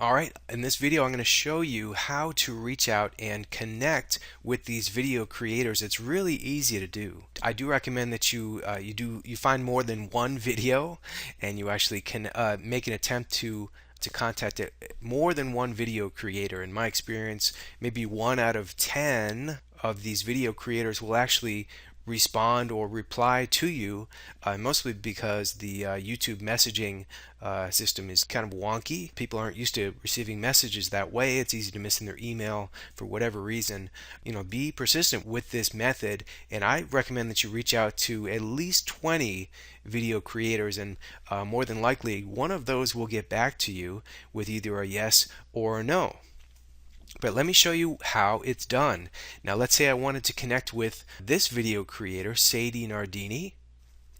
Alright, in this video I'm going to show you how to reach out and connect with these video creators. It's really easy to do. I do recommend that you find more than one video and you actually can make an attempt to contact more than one video creator. In my experience, maybe 1 out of 10 of these video creators will actually respond or reply to you, mostly because the YouTube messaging system is kind of wonky. People aren't used to receiving messages that way. It's easy to miss in their email for whatever reason. Be persistent with this method, and I recommend that you reach out to at least 20 video creators, and more than likely one of those will get back to you with either a yes or a no. But let me show you how it's done. Now let's say I wanted to connect with this video creator, Sadie Nardini,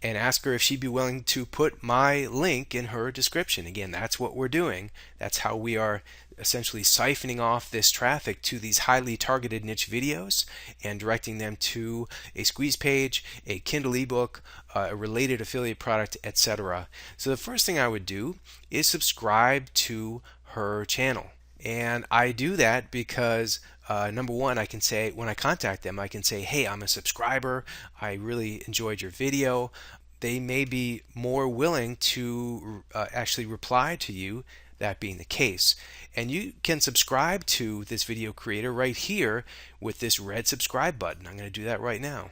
and ask her if she'd be willing to put my link in her description. Again, that's what we're doing. That's how we are essentially siphoning off this traffic to these highly targeted niche videos and directing them to a squeeze page, a Kindle ebook, a related affiliate product, etc. So the first thing I would do is subscribe to her channel. And I do that because number one, I can say when I contact them, I can say, hey, I'm a subscriber. I really enjoyed your video. They may be more willing to actually reply to you, that being the case. And you can subscribe to this video creator right here with this red subscribe button. I'm going to do that right now.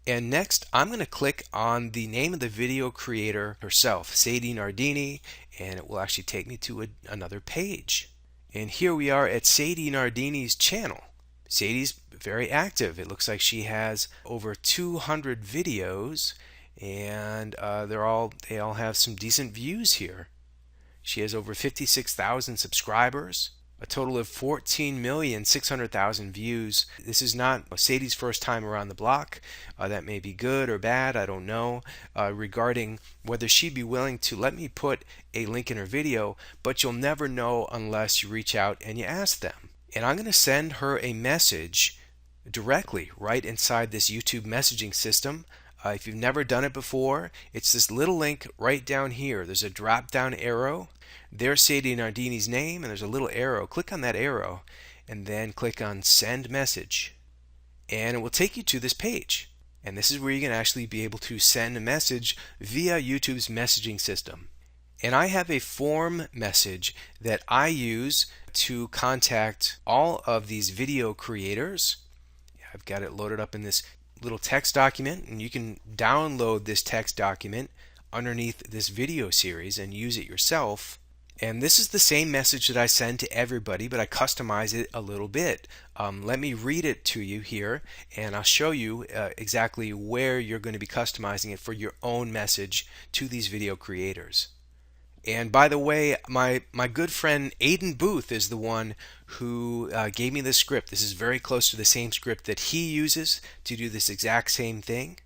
And next, I'm going to click on the name of the video creator herself, Sadie Nardini, and it will actually take me to another page. And here we are at Sadie Nardini's channel. Sadie's very active. It looks like she has over 200 videos, and they all have some decent views here. She has over 56,000 subscribers, a total of 14,600,000 views. This is not Sadie's first time around the block. That may be good or bad, I don't know, regarding whether she'd be willing to let me put a link in her video, but you'll never know unless you reach out and you ask them. And I'm going to send her a message directly right inside this YouTube messaging system. If you've never done it before, it's this little link right down here. There's a drop down arrow. There's Sadie Nardini's name, and there's a little arrow. Click on that arrow and then click on send message, and it will take you to this page. And this is where you can actually be able to send a message via YouTube's messaging system. And I have a form message that I use to contact all of these video creators. I've got it loaded up in this little text document, and you can download this text document underneath this video series and use it yourself. And this is the same message that I send to everybody, but I customize it a little bit. Let me read it to you here, and I'll show you exactly where you're going to be customizing it for your own message to these video creators. And by the way, my good friend Aiden Booth is the one who gave me this script. This is very close to the same script that he uses to do this exact same thing.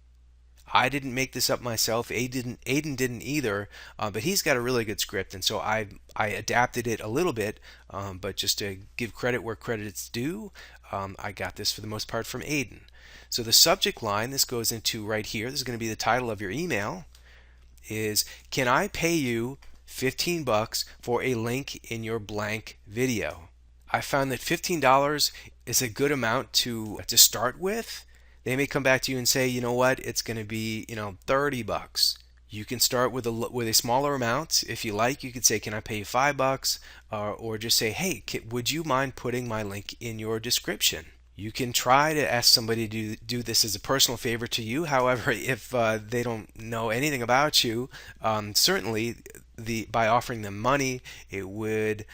I didn't make this up myself. Aiden didn't either, but he's got a really good script, and so I adapted it a little bit, but just to give credit where credit's due, I got this for the most part from Aiden. So the subject line, this goes into right here, this is going to be the title of your email, is can I pay you 15 bucks for a link in your blank video? I found that $15 is a good amount to start with. They may come back to you and say, you know what, it's going to be 30 bucks. You can start with a smaller amount if you like. You could say, can I pay you $5, or just say, hey, would you mind putting my link in your description? You can try to ask somebody to do this as a personal favor to you. However, if they don't know anything about you, certainly by offering them money, it would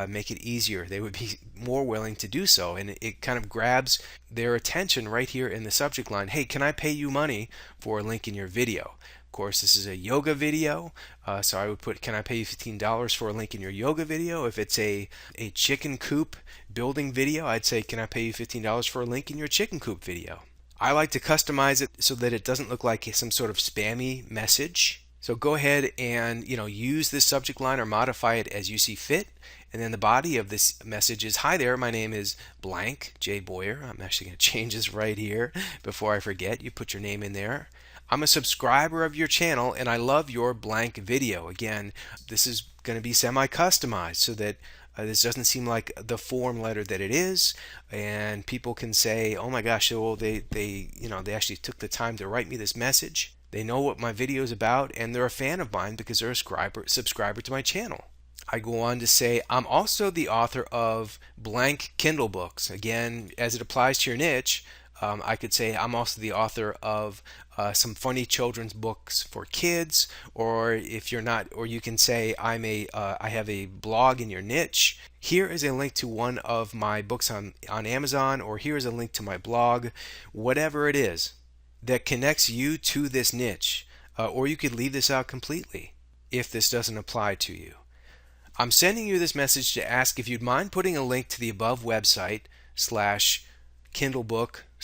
make it easier. They would be more willing to do so, and it kind of grabs their attention right here in the subject line. Hey, can I pay you money for a link in your video? Of course, this is a yoga video, so I would put, can I pay you $15 for a link in your yoga video? If it's a chicken coop building video, I'd say, can I pay you $15 for a link in your chicken coop video? I like to customize it so that it doesn't look like some sort of spammy message. So go ahead and use this subject line or modify it as you see fit. And then the body of this message is, hi there, my name is blank, Jay Boyer. I'm actually going to change this right here before I forget. You put your name in there. I'm a subscriber of your channel and I love your blank video. Again, this is going to be semi-customized so that this doesn't seem like the form letter that it is, and people can say, "Oh my gosh, well they actually took the time to write me this message. They know what my video is about, and they're a fan of mine because they're a subscriber to my channel." I go on to say, I'm also the author of blank Kindle books. Again, as it applies to your niche, I could say I'm also the author of some funny children's books for kids, or if you're not, or you can say I have a blog in your niche. Here is a link to one of my books on Amazon, or here is a link to my blog, whatever it is that connects you to this niche. Or you could leave this out completely if this doesn't apply to you. I'm sending you this message to ask if you'd mind putting a link to the above website / Kindle book /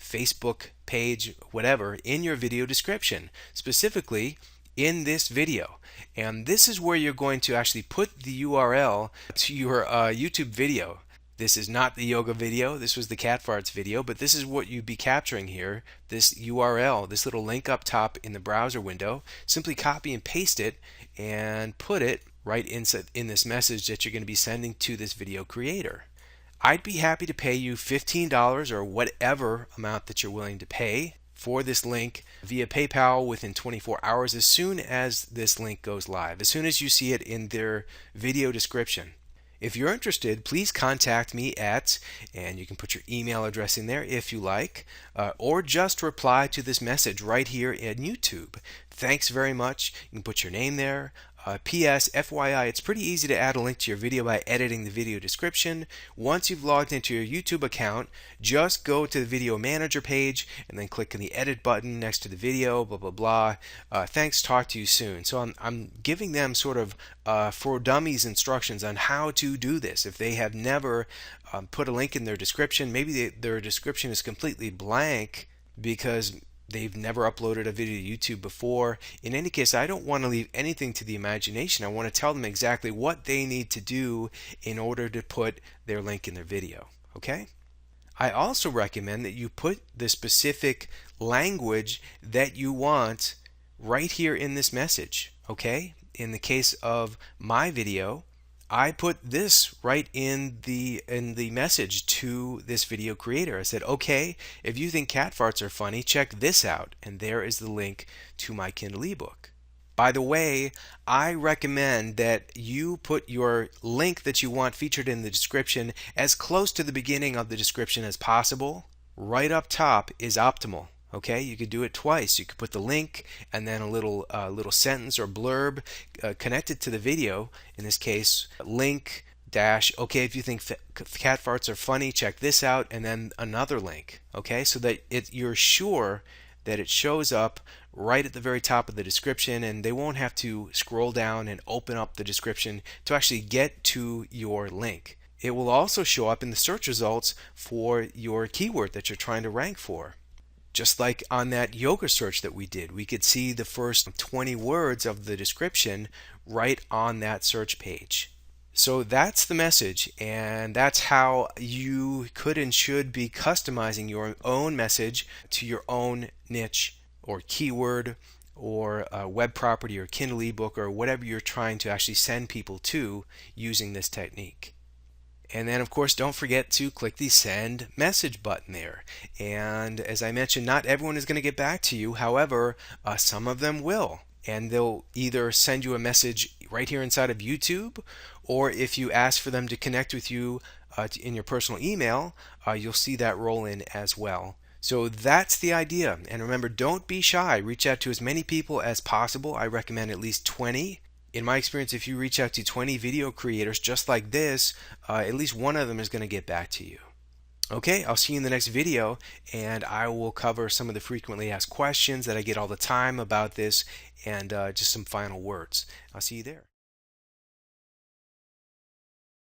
Facebook page, whatever, in your video description, specifically in this video. And this is where you're going to actually put the URL to your YouTube video. This is not the yoga video, this was the cat farts video, but this is what you'd be capturing here, this URL, this little link up top in the browser window. Simply copy and paste it and put it right in this message that you're going to be sending to this video creator. I'd be happy to pay you $15 or whatever amount that you're willing to pay for this link via PayPal within 24 hours as soon as this link goes live, as soon as you see it in their video description. If you're interested, please contact me and you can put your email address in there if you like, or just reply to this message right here in YouTube. Thanks very much. You can put your name there. P.S. FYI, it's pretty easy to add a link to your video by editing the video description. Once you've logged into your YouTube account, just go to the video manager page and then click on the edit button next to the video, blah, blah, blah. Thanks, talk to you soon. So I'm giving them sort of for dummies instructions on how to do this. If they have never put a link in their description, maybe their description is completely blank because they've never uploaded a video to YouTube before. In any case, I don't want to leave anything to the imagination. I want to tell them exactly what they need to do in order to put their link in their video. Okay? I also recommend that you put the specific language that you want right here in this message. Okay? In the case of my video, I put this right in the message to this video creator. I said, okay, if you think cat farts are funny, check this out. And there is the link to my Kindle ebook. By the way, I recommend that you put your link that you want featured in the description as close to the beginning of the description as possible. Right up top is optimal. Okay, you could do it twice. You could put the link and then a little sentence or blurb connected to the video. In this case, link dash, okay, if you think cat farts are funny, check this out, and then another link. Okay, so that you're sure that it shows up right at the very top of the description, and they won't have to scroll down and open up the description to actually get to your link. It will also show up in the search results for your keyword that you're trying to rank for. Just like on that yoga search that we did, we could see the first 20 words of the description right on that search page. So that's the message, and that's how you could and should be customizing your own message to your own niche or keyword or web property or Kindle ebook or whatever you're trying to actually send people to using this technique. And then, of course, don't forget to click the send message button there. And as I mentioned, not everyone is going to get back to you. However, some of them will. And they'll either send you a message right here inside of YouTube, or if you ask for them to connect with you in your personal email, you'll see that roll in as well. So that's the idea. And remember, don't be shy. Reach out to as many people as possible. I recommend at least 20. In my experience, if you reach out to 20 video creators just like this, at least one of them is going to get back to you. Okay, I'll see you in the next video, and I will cover some of the frequently asked questions that I get all the time about this, and just some final words. I'll see you there.